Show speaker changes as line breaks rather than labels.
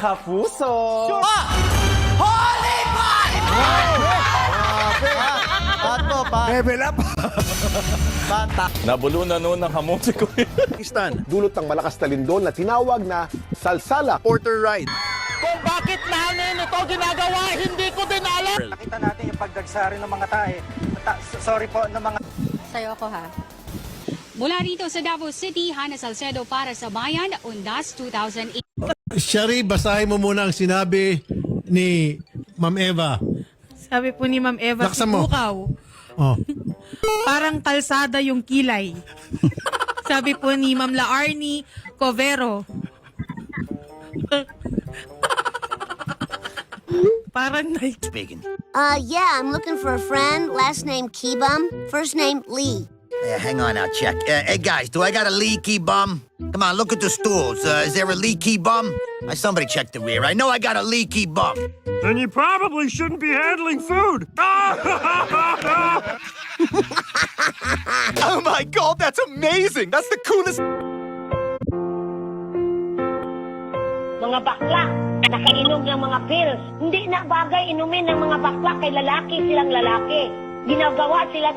Kapuso!
Holy Five!
Pato, pa.
Level up!
Bata.
Nabulunan noon ng hamon si Kuya.
Pakistan.
Dulot ng malakas na lindol na tinawag na salsala.
Porter ride.
Kung bakit namin ito ginagawa, hindi ko din alam.
Nakita natin yung pagdagsari ng mga tae. Sorry po, ng mga...
Sa'yo ako ha. Mula rito sa Davao City, Hana Salcedo para sa Bayan, Undas 2008.
Shari, basahin mo muna ang sinabi ni Ma'am Eva.
Sabi po ni Ma'am Eva,
Laksan mo.
Sibukaw.
Oh.
Parang kalsada yung kilay. Sabi po ni Ma'am Laarni Covero. Parang
Speaking.
Yeah, I'm looking for a friend. Last name Keebum. First name Lee.
Yeah, hang on, I'll check. Hey guys, do I got a leaky bum? Come on, look at the stools. Is there a leaky bum? Somebody check the rear. I know I got a leaky bum.
Then you probably shouldn't be handling food.
Oh my God, that's amazing! That's the coolest...
Mga bakla, nakainom ng mga pills. Hindi na bagay inumin ng mga bakla kay lalaki silang lalaki. Ginagawa sila